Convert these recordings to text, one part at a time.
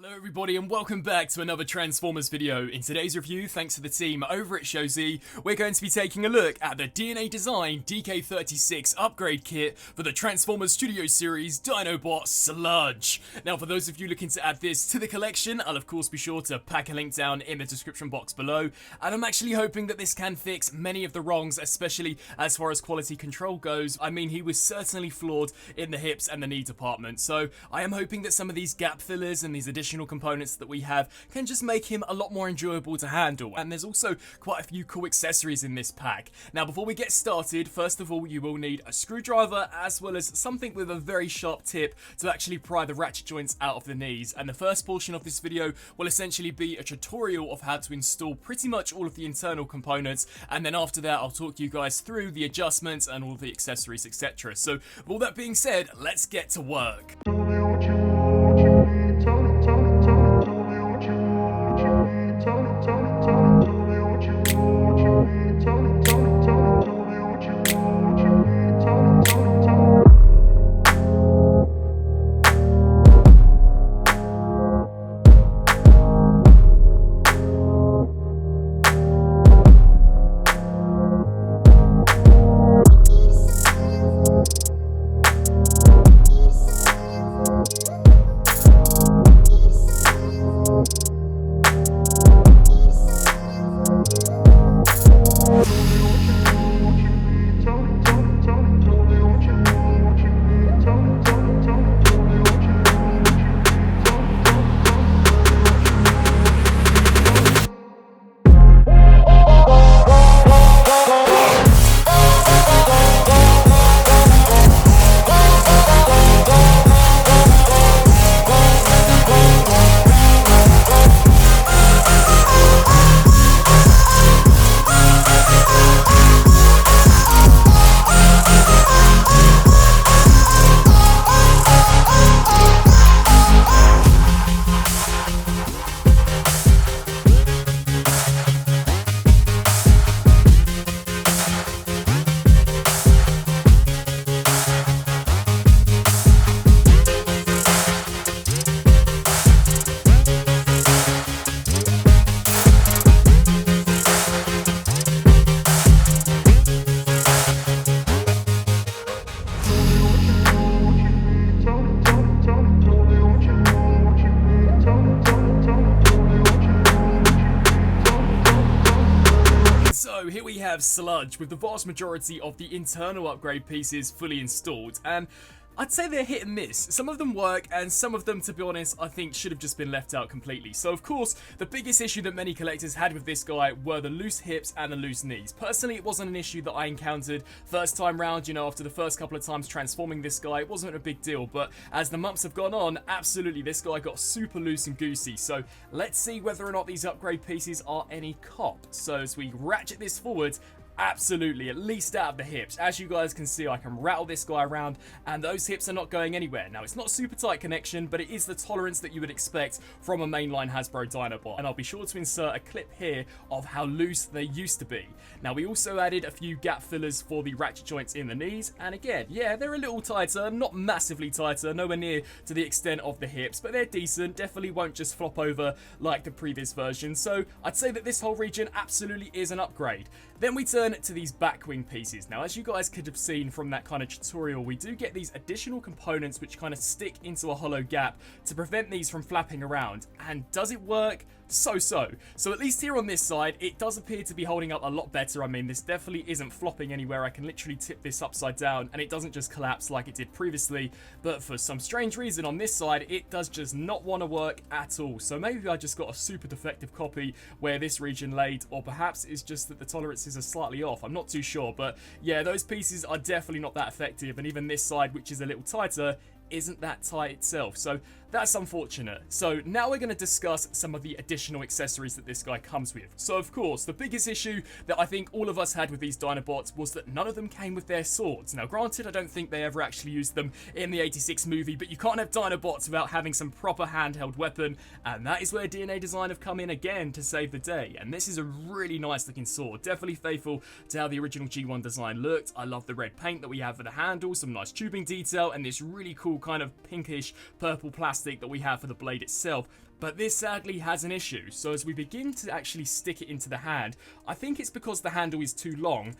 Hello everybody and welcome back to another Transformers video. In today's review, thanks to the team over at ShowZ, we're going to be taking a look at the DNA Design DK36 upgrade kit for the Transformers Studio Series Dinobot Sludge. Now for those of you looking to add this to the collection, I'll of course be sure to pack a link down in the description box below, and I'm actually hoping that this can fix many of the wrongs, especially as far as quality control goes. I mean, he was certainly flawed in the hips and the knee department, so I am hoping that some of these gap fillers and these additional components that we have can just make him a lot more enjoyable to handle. And there's also quite a few cool accessories in this pack. Now before we get started, first of all you will need a screwdriver as well as something with a very sharp tip to actually pry the ratchet joints out of the knees. And the first portion of this video will essentially be a tutorial of how to install pretty much all of the internal components, and then after that I'll talk you guys through the adjustments and all the accessories, etc. So with all that being said, let's get to work. So here we have Sludge with the vast majority of the internal upgrade pieces fully installed, and I'd say they're hit and miss. Some of them work, and some of them, to be honest, I think should have just been left out completely. So of course, the biggest issue that many collectors had with this guy were the loose hips and the loose knees. Personally, it wasn't an issue that I encountered first time round, you know, after the first couple of times transforming this guy, it wasn't a big deal. But as the months have gone on, absolutely, this guy got super loose and goosey. So let's see whether or not these upgrade pieces are any cop. So as we ratchet this forward, absolutely, at least out of the hips. As you guys can see, I can rattle this guy around and those hips are not going anywhere. Now, it's not super tight connection, but it is the tolerance that you would expect from a mainline Hasbro Dinobot. And I'll be sure to insert a clip here of how loose they used to be. Now, we also added a few gap fillers for the ratchet joints in the knees. And again, yeah, they're a little tighter, not massively tighter, nowhere near to the extent of the hips, but they're decent. Definitely won't just flop over like the previous version. So I'd say that this whole region absolutely is an upgrade. Then we turn to these back wing pieces. Now, as you guys could have seen from that kind of tutorial, we do get these additional components which kind of stick into a hollow gap to prevent these from flapping around. And does it work? So-so. So at least here on this side, it does appear to be holding up a lot better. I mean, this definitely isn't flopping anywhere. I can literally tip this upside down and it doesn't just collapse like it did previously. But for some strange reason on this side, it does just not want to work at all. So maybe I just got a super defective copy where this region laid, or perhaps it's just that the tolerances are slightly off. I'm not too sure, but yeah, those pieces are definitely not that effective. And even this side, which is a little tighter, isn't that tight itself. So That's unfortunate. So now we're going to discuss some of the additional accessories that this guy comes with. So of course, the biggest issue that I think all of us had with these Dinobots was that none of them came with their swords. Now granted, I don't think they ever actually used them in the 86 movie, but you can't have Dinobots without having some proper handheld weapon, and that is where DNA Design have come in again to save the day. And this is a really nice looking sword, definitely faithful to how the original G1 design looked. I love the red paint that we have for the handle, some nice tubing detail, and this really cool kind of pinkish purple plastic plastic that we have for the blade itself. But this sadly has an issue, so as we begin to actually stick it into the hand, I think it's because the handle is too long.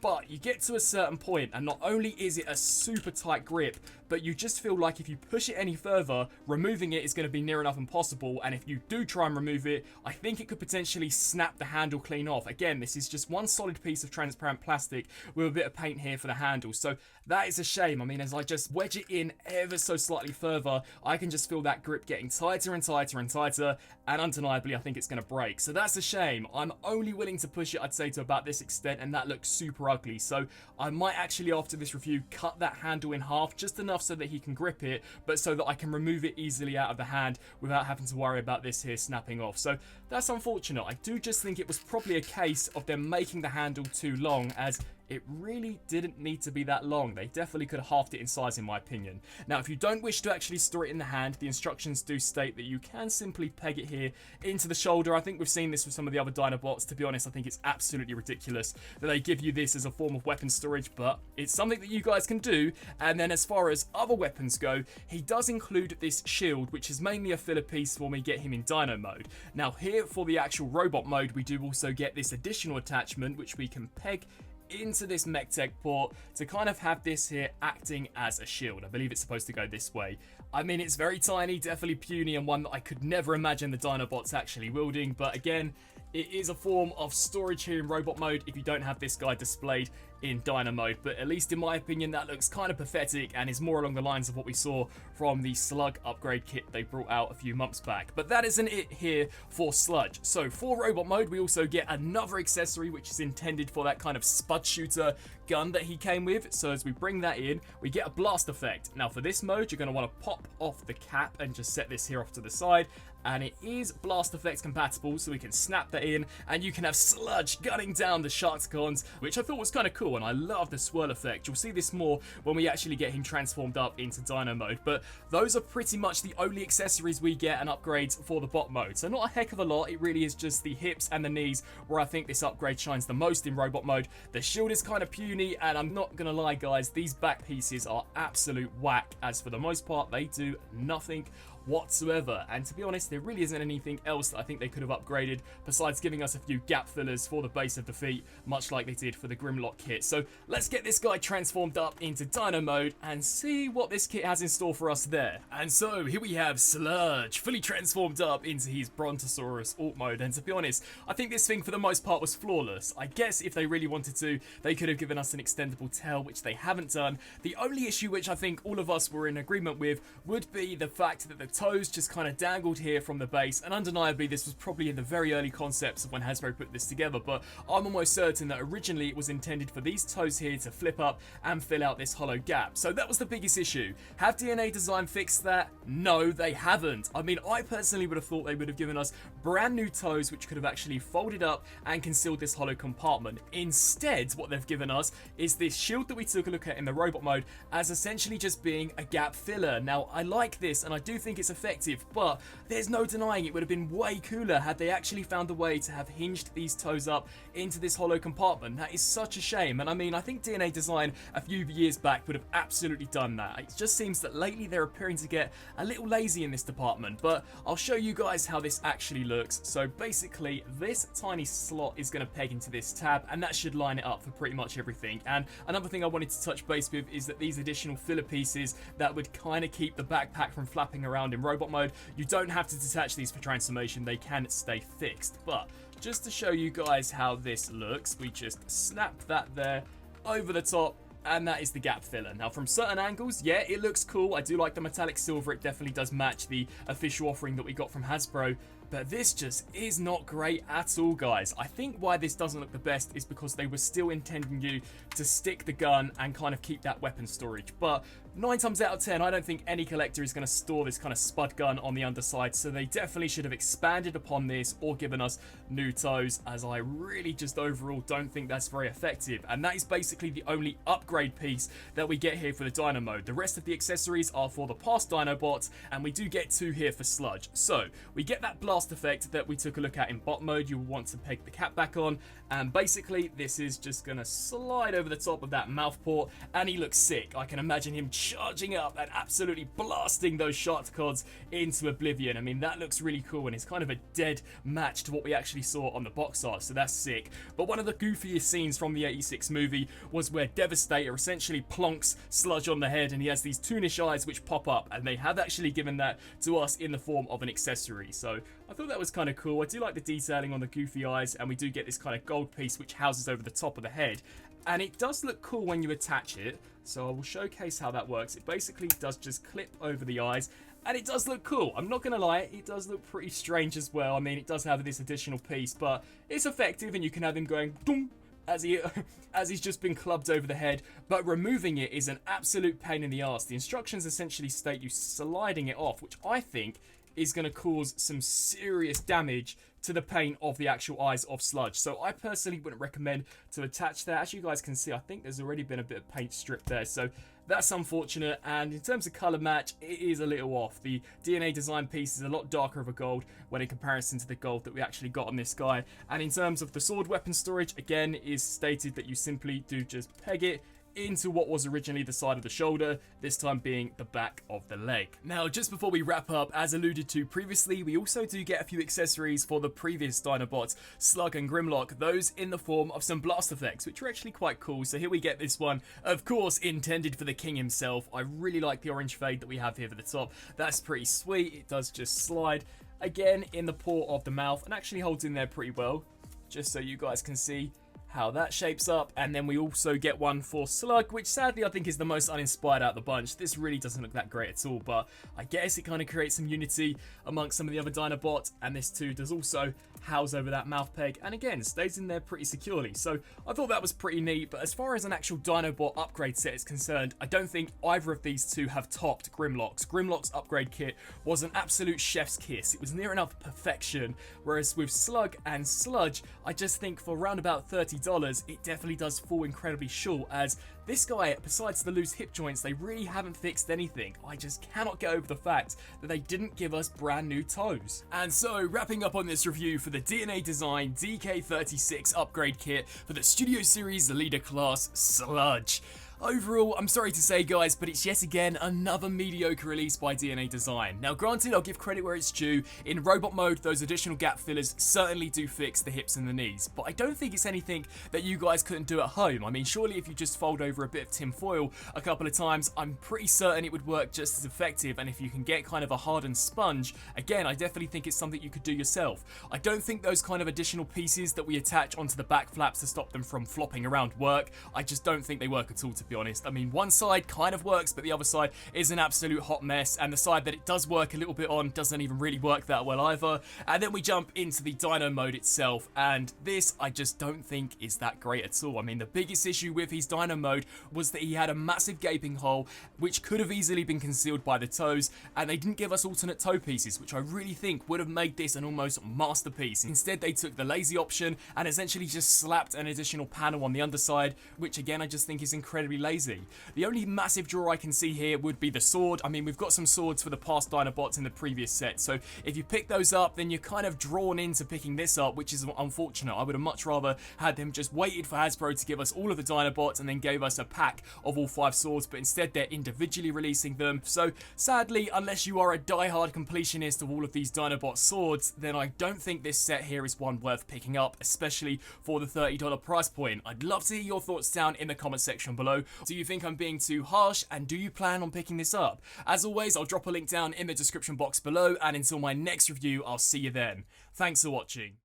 But you get to a certain point and not only is it a super tight grip, but you just feel like if you push it any further, removing it is going to be near enough impossible. And if you do try and remove it, I think it could potentially snap the handle clean off. Again, this is just one solid piece of transparent plastic with a bit of paint here for the handle. So that is a shame. I mean, as I just wedge it in ever so slightly further, I can just feel that grip getting tighter and tighter and tighter. And undeniably, I think it's going to break. So that's a shame. I'm only willing to push it, I'd say, to about this extent. And that looks super ugly. So I might actually, after this review, cut that handle in half just enough so that he can grip it, but so that I can remove it easily out of the hand without having to worry about this here snapping off. So that's unfortunate. I do just think it was probably a case of them making the handle too long, as it really didn't need to be that long. They definitely could have halved it in size, in my opinion. Now, if you don't wish to actually store it in the hand, the instructions do state that you can simply peg it here into the shoulder. I think we've seen this with some of the other Dinobots. To be honest, I think it's absolutely ridiculous that they give you this as a form of weapon storage, but it's something that you guys can do. And then as far as other weapons go, he does include this shield, which is mainly a filler piece for when we get him in Dino mode. Now, here for the actual robot mode, we do also get this additional attachment, which we can peg into this mech tech port to kind of have this here acting as a shield. I believe it's supposed to go this way. I mean, it's very tiny, definitely puny, and one that I could never imagine the Dinobots actually wielding, but again, it is a form of storage here in robot mode if you don't have this guy displayed in Dino mode. But at least in my opinion, that looks kind of pathetic and is more along the lines of what we saw from the Slug upgrade kit they brought out a few months back. But that isn't it here for Sludge. So for robot mode, we also get another accessory which is intended for that kind of spud shooter gun that he came with. So as we bring that in, we get a blast effect. Now for this mode, you're going to want to pop off the cap and just set this here off to the side. And it is blast effects compatible, so we can snap that in, and you can have Sludge gunning down the Sharkticons, which I thought was kind of cool, and I love the swirl effect. You'll see this more when we actually get him transformed up into Dino mode, but those are pretty much the only accessories we get and upgrades for the bot mode. So not a heck of a lot. It really is just the hips and the knees where I think this upgrade shines the most in robot mode. The shield is kind of puny, and I'm not gonna lie guys, these back pieces are absolute whack, as for the most part they do nothing whatsoever. And to be honest, there really isn't anything else that I think they could have upgraded besides giving us a few gap fillers for the base of the feet, much like they did for the Grimlock kit. So let's get this guy transformed up into Dino mode and see what this kit has in store for us there. And so here we have Sludge fully transformed up into his Brontosaurus alt mode, and to be honest, I think this thing for the most part was flawless. I guess if they really wanted to, they could have given us an extendable tail, which they haven't done. The only issue which I think all of us were in agreement with would be the fact that the toes just kind of dangled here from the base, and undeniably this was probably in the very early concepts of when Hasbro put this together, but I'm almost certain that originally it was intended for these toes here to flip up and fill out this hollow gap. So that was the biggest issue. Have DNA Design fixed that? No, they haven't. I mean, I personally would have thought they would have given us brand new toes which could have actually folded up and concealed this hollow compartment. Instead, what they've given us is this shield that we took a look at in the robot mode as essentially just being a gap filler. Now, I like this and I do think it's effective, but there's no denying it would have been way cooler had they actually found a way to have hinged these toes up into this hollow compartment. That is such a shame, and I mean, I think DNA Design a few years back would have absolutely done that. It just seems that lately they're appearing to get a little lazy in this department, but I'll show you guys how this actually looks. So basically, this tiny slot is going to peg into this tab, and that should line it up for pretty much everything. And another thing I wanted to touch base with is that these additional filler pieces that would kind of keep the backpack from flapping around in robot mode, you don't have to detach these for transformation, they can stay fixed. But just to show you guys how this looks, we just snap that there over the top, and that is the gap filler. Now from certain angles, yeah, it looks cool. I do like the metallic silver, it definitely does match the official offering that we got from Hasbro. But this just is not great at all, guys. I think why this doesn't look the best is because they were still intending you to stick the gun and kind of keep that weapon storage. But 9 times out of 10, I don't think any collector is going to store this kind of spud gun on the underside, so they definitely should have expanded upon this or given us new toes, as I really just overall don't think that's very effective. And that is basically the only upgrade piece that we get here for the Dino mode. The rest of the accessories are for the past Dinobots, and we do get 2 here for Sludge. So we get that blast effect that we took a look at in bot mode. You will want to peg the cap back on, and basically this is just going to slide over the top of that mouth port, and he looks sick. I can imagine him charging up and absolutely blasting those Sharkticods into oblivion. I mean, that looks really cool, and it's kind of a dead match to what we actually saw on the box art, so that's sick. But one of the goofiest scenes from the 86 movie was where Devastator essentially plonks Sludge on the head, and he has these toonish eyes which pop up, and they have actually given that to us in the form of an accessory. So I thought that was kind of cool. I do like the detailing on the goofy eyes, and we do get this kind of gold piece which houses over the top of the head. And it does look cool when you attach it, so I will showcase how that works. It basically does just clip over the eyes, and it does look cool. I'm not going to lie, it does look pretty strange as well. I mean, it does have this additional piece, but it's effective, and you can have him going doom as he's just been clubbed over the head. But removing it is an absolute pain in the arse. The instructions essentially state you sliding it off, which I think is going to cause some serious damage to the paint of the actual eyes of Sludge. So I personally wouldn't recommend to attach that. As you guys can see, I think there's already been a bit of paint stripped there, so that's unfortunate. And in terms of color match, it is a little off. The DNA design piece is a lot darker of a gold when in comparison to the gold that we actually got on this guy. And in terms of the sword weapon storage, again, it is stated that you simply do just peg it into what was originally the side of the shoulder, this time being the back of the leg. Now, just before we wrap up, as alluded to previously, we also do get a few accessories for the previous Dinobots, Slug and Grimlock, those in the form of some blast effects, which are actually quite cool. So here we get this one, of course, intended for the king himself. I really like the orange fade that we have here for the top. That's pretty sweet. It does just slide, again, in the paw of the mouth, and actually holds in there pretty well, just so you guys can see how that shapes up. And then we also get one for Slug, which sadly I think is the most uninspired out of the bunch. This really doesn't look that great at all, but I guess it kind of creates some unity amongst some of the other Dinobots, and this too does also house over that mouth peg, and again stays in there pretty securely. So I thought that was pretty neat. But as far as an actual Dinobot upgrade set is concerned, I don't think either of these two have topped Grimlock's. Grimlock's upgrade kit was an absolute chef's kiss. It was near enough perfection, whereas with Slug and Sludge, I just think for around about $30, it definitely does fall incredibly short, as this guy, besides the loose hip joints, they really haven't fixed anything. I just cannot get over the fact that they didn't give us brand new toes. And so, wrapping up on this review for the DNA Design DK36 upgrade kit for the Studio Series Leader Class Sludge. Overall, I'm sorry to say guys, but it's yet again another mediocre release by DNA Design. Now granted, I'll give credit where it's due. In robot mode, those additional gap fillers certainly do fix the hips and the knees, but I don't think it's anything that you guys couldn't do at home. I mean, surely if you just fold over a bit of tin foil a couple of times, I'm pretty certain it would work just as effective. And if you can get kind of a hardened sponge, again, I definitely think it's something you could do yourself. I don't think those kind of additional pieces that we attach onto the back flaps to stop them from flopping around work. I just don't think they work at all, to be honest. I mean, one side kind of works, but the other side is an absolute hot mess, and the side that it does work a little bit on doesn't even really work that well either. And then we jump into the Dino mode itself, and this I just don't think is that great at all. I mean, the biggest issue with his Dino mode was that he had a massive gaping hole which could have easily been concealed by the toes, and they didn't give us alternate toe pieces, which I really think would have made this an almost masterpiece. Instead, they took the lazy option and essentially just slapped an additional panel on the underside, which again I just think is incredibly lazy. The only massive draw I can see here would be the sword. I mean, we've got some swords for the past Dinobots in the previous set, so if you pick those up, then you're kind of drawn into picking this up, which is unfortunate. I would have much rather had them just waited for Hasbro to give us all of the Dinobots and then gave us a pack of all 5 swords, but instead they're individually releasing them. So sadly, unless you are a die-hard completionist of all of these Dinobot swords, then I don't think this set here is one worth picking up, especially for the $30 price point. I'd love to hear your thoughts down in the comment section below. Do you think I'm being too harsh, and do you plan on picking this up? As always, I'll drop a link down in the description box below, and until my next review, I'll see you then. Thanks for watching.